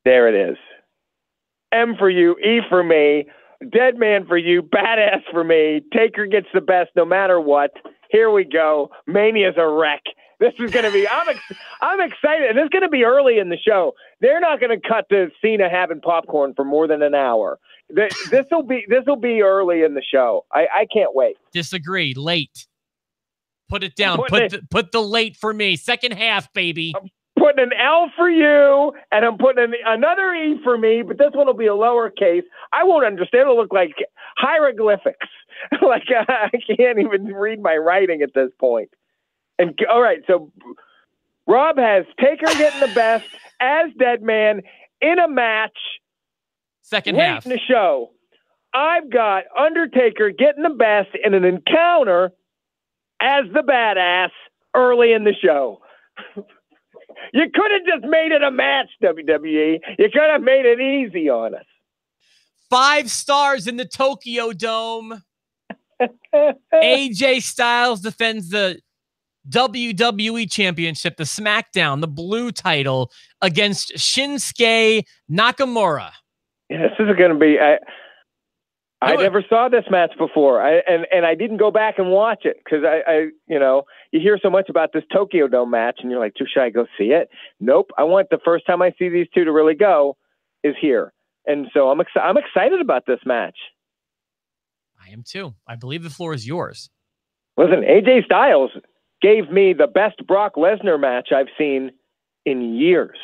There it is. M for you, E for me, Deadman for you, Badass for me. Taker gets the best no matter what. Here we go. Mania's a wreck. This is going to be, I'm excited. And it's going to be early in the show. They're not going to cut to Cena having popcorn for more than an hour. This will be early in the show. I can't wait.
Disagree. Late. Put it down. Put the late for me. Second half, baby.
I'm putting an L for you, and I'm putting another E for me, but this one will be a lowercase. I won't understand. It'll look like hieroglyphics. Like I can't even read my writing at this point. And all right, so Rob has Taker getting the best as Deadman in a match.
Second half.
Late in the show. I've got Undertaker getting the best in an encounter as the Badass early in the show. You could have just made it a match, WWE. You could have made it easy on us. 5
stars in the Tokyo Dome. AJ Styles defends the WWE Championship, the SmackDown, the blue title against Shinsuke Nakamura.
Yeah, this is going to be... I never saw this match before, and I didn't go back and watch it because you hear so much about this Tokyo Dome match, and you're like, should I go see it? Nope. I want the first time I see these two to really go is here, and so I'm excited about this match.
I am too. I believe the floor is yours.
Listen, AJ Styles gave me the best Brock Lesnar match I've seen in years.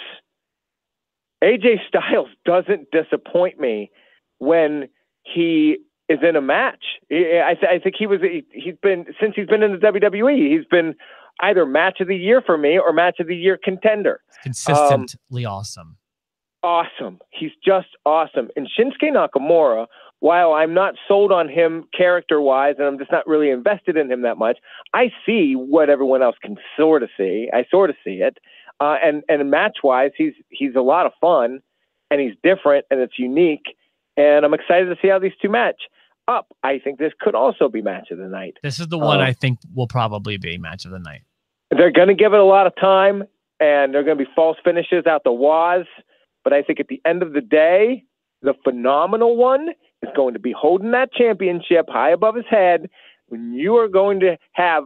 AJ Styles doesn't disappoint me when he is in a match. I think he's been since he's been in the WWE. He's been either match of the year for me or match of the year contender.
Consistently awesome.
Awesome. He's just awesome. And Shinsuke Nakamura, while I'm not sold on him character-wise, and I'm just not really invested in him that much, I see what everyone else can sort of see. I sort of see it. And match-wise, he's a lot of fun, and he's different, and it's unique. And I'm excited to see how these two match. up, I think this could also be match of the night.
This is the one I think will probably be match of the night.
They're going to give it a lot of time, and they're going to be false finishes out the waz. But I think at the end of the day, the phenomenal one is going to be holding that championship high above his head when you are going to have,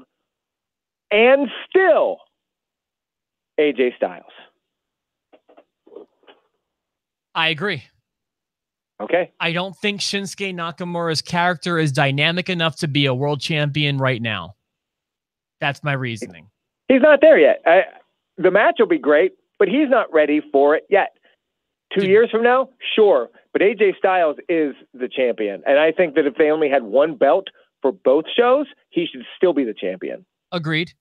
and still, AJ Styles.
I agree.
Okay.
I don't think Shinsuke Nakamura's character is dynamic enough to be a world champion right now. That's my reasoning.
He's not there yet. The match will be great, but he's not ready for it yet. 2 years from now, sure. But AJ Styles is the champion. And I think that if they only had one belt for both shows, he should still be the champion.
Agreed.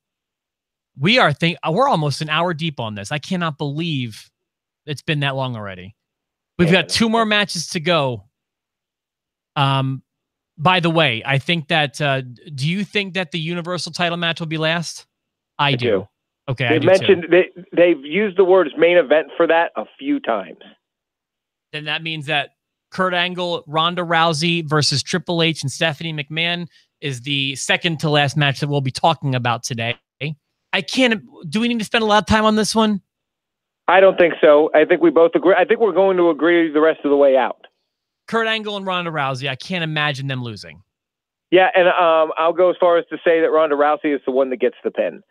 We're almost an hour deep on this. I cannot believe it's been that long already. We've got 2 more matches to go. By the way, I think that, do you think that the Universal title match will be last? I do. Okay,
they've used the words main event for that a few times.
Then that means that Kurt Angle, Ronda Rousey versus Triple H and Stephanie McMahon is the second to last match that we'll be talking about today. Do we need to spend a lot of time on this one?
I don't think so. I think we both agree. I think we're going to agree the rest of the way out.
Kurt Angle and Ronda Rousey, I can't imagine them losing.
Yeah, and I'll go as far as to say that Ronda Rousey is the one that gets the pin.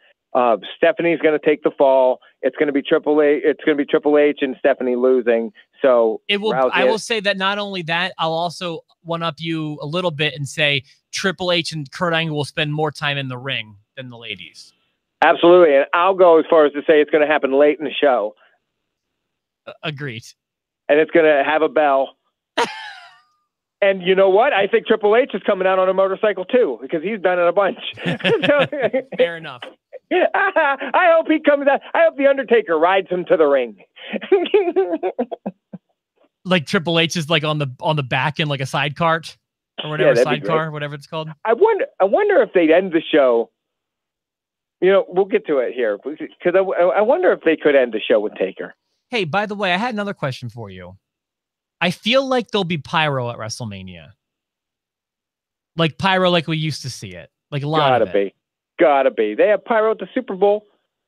Stephanie's going to take the fall. It's going to be Triple H. It's going to be Triple H and Stephanie losing. So
it will. I will say that not only that, I'll also one up you a little bit and say Triple H and Kurt Angle will spend more time in the ring than the ladies.
Absolutely, and I'll go as far as to say it's going to happen late in the show.
Agreed.
And it's going to have a bell. And you know what? I think Triple H is coming out on a motorcycle too, because he's done it a bunch.
Fair enough.
I hope he comes out. I hope the Undertaker rides him to the ring.
Like Triple H is like on the back in like a side cart or whatever, sidecar, whatever it's called.
I wonder if they'd end the show. You know, we'll get to it here because I wonder if they could end the show with Taker.
Hey, by the way, I had another question for you. I feel like there'll be pyro at WrestleMania. Like pyro like we used to see it. Like a lot of it.
Gotta be. They have pyro at the Super Bowl.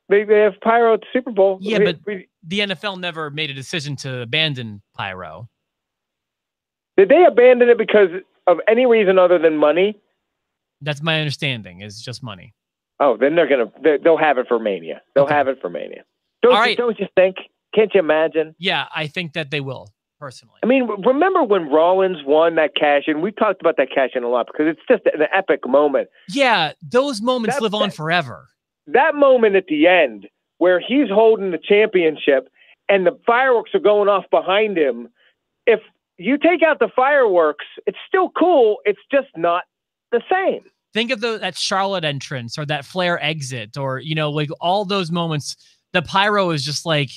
They have pyro at the Super Bowl.
Yeah, but the NFL never made a decision to abandon pyro.
Did they abandon it because of any reason other than money?
That's my understanding. Is just money.
Oh, then they'll have it for Mania. They'll have it for Mania. Don't you think? Can't you imagine?
Yeah, I think that they will. Personally,
I mean, remember when Rollins won that cash-in? We talked about that cash-in a lot because it's just an epic moment.
Yeah, those moments live on forever.
That moment at the end where he's holding the championship and the fireworks are going off behind him, if you take out the fireworks, it's still cool. It's just not the same.
Think of that Charlotte entrance or that Flair exit or, you know, like all those moments. The pyro is just like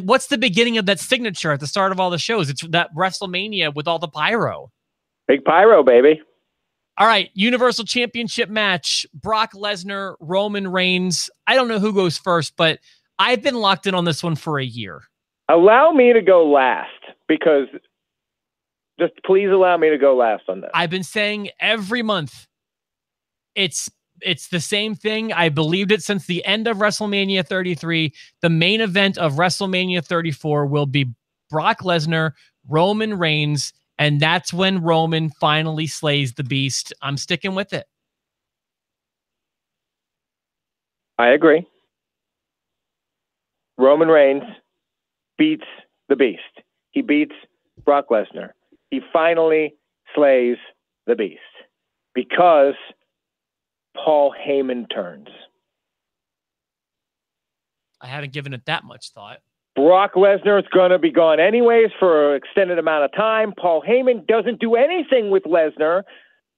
what's the beginning of that signature at the start of all the shows? It's that WrestleMania with all the pyro.
Big pyro, baby.
All right, Universal Championship match, Brock Lesnar, Roman Reigns. I don't know who goes first, but I've been locked in on this one for a year.
Allow me to go last because just please allow me to go last on this.
I've been saying every month it's the same thing. I believed it since the end of WrestleMania 33. The main event of WrestleMania 34 will be Brock Lesnar, Roman Reigns, and that's when Roman finally slays the beast. I'm sticking with it.
I agree. Roman Reigns beats the beast. He beats Brock Lesnar. He finally slays the beast because Paul Heyman turns.
I haven't given it that much thought.
Brock Lesnar is going to be gone anyways for an extended amount of time. Paul Heyman doesn't do anything with Lesnar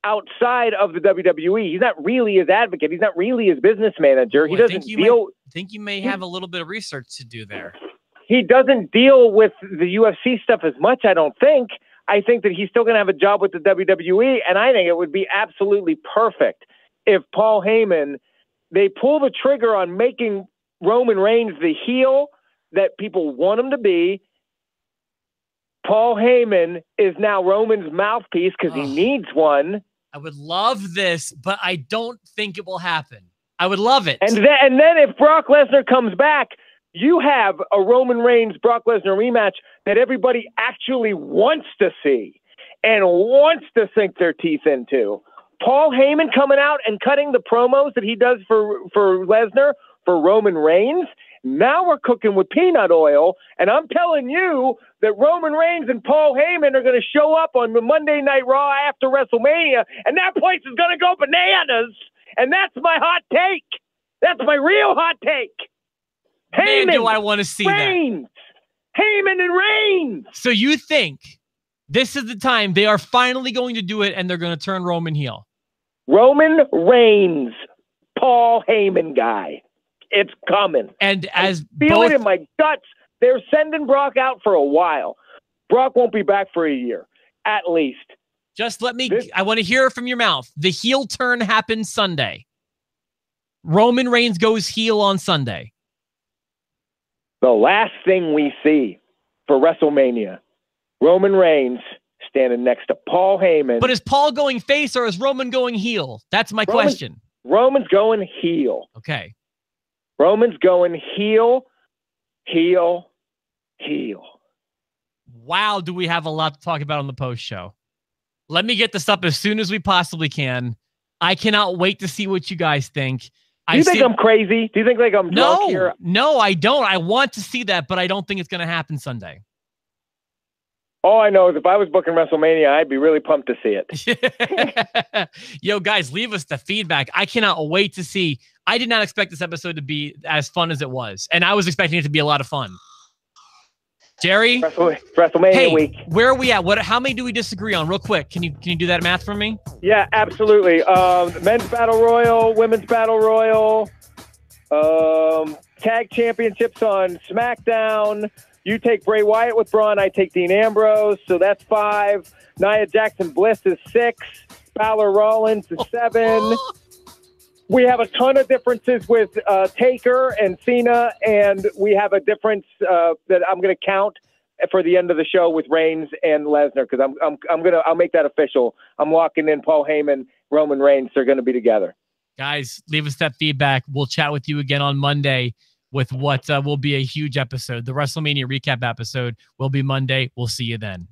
outside of the WWE. He's not really his advocate. He's not really his business manager.
Ooh, I think you may have a little bit of research to do there.
He doesn't deal with the UFC stuff as much, I don't think. I think that he's still going to have a job with the WWE, and I think it would be absolutely perfect if Paul Heyman, they pull the trigger on making Roman Reigns the heel that people want him to be, Paul Heyman is now Roman's mouthpiece because he needs one.
I would love this, but I don't think it will happen. I would love it.
And then if Brock Lesnar comes back, you have a Roman Reigns Brock Lesnar rematch that everybody actually wants to see and wants to sink their teeth into. Paul Heyman coming out and cutting the promos that he does for Lesnar, for Roman Reigns. Now we're cooking with peanut oil, and I'm telling you that Roman Reigns and Paul Heyman are going to show up on the Monday Night Raw after WrestleMania, and that place is going to go bananas. And that's my hot take. That's my real hot take.
Man, do I want to see
Reigns. That. Heyman and Reigns.
So you think this is the time they are finally going to do it, and they're going to turn Roman heel?
Roman Reigns, Paul Heyman guy. It's coming.
And as
I feel it in my guts. They're sending Brock out for a while. Brock won't be back for a year, at least.
Just let me, I want to hear it from your mouth. The heel turn happens Sunday. Roman Reigns goes heel on Sunday.
The last thing we see for WrestleMania, Roman Reigns standing next to Paul Heyman.
But is Paul going face or is Roman going heel? That's my question.
Roman's going heel.
Okay.
Roman's going heel, heel, heel.
Wow, do we have a lot to talk about on the post show. Let me get this up as soon as we possibly can. I cannot wait to see what you guys think.
Do you think I'm crazy? Do you think like I'm drunk here?
No, I don't. I want to see that, but I don't think it's going to happen Sunday.
All I know is if I was booking WrestleMania, I'd be really pumped to see
it. Yo, guys, leave us the feedback. I cannot wait to see. I did not expect this episode to be as fun as it was, and I was expecting it to be a lot of fun. Jerry,
WrestleMania week.
Where are we at? How many do we disagree on? Real quick, can you do that math for me?
Yeah, absolutely. Men's Battle Royal, Women's Battle Royal, Tag Championships on SmackDown. You take Bray Wyatt with Braun. I take Dean Ambrose. So that's 5. Nia Jackson Bliss is 6. Balor Rollins is 7. We have a ton of differences with Taker and Cena, and we have a difference that I'm going to count for the end of the show with Reigns and Lesnar because I'll make that official. I'm locking in Paul Heyman, Roman Reigns. They're going to be together.
Guys, leave us that feedback. We'll chat with you again on Monday with what will be a huge episode. The WrestleMania recap episode will be Monday. We'll see you then.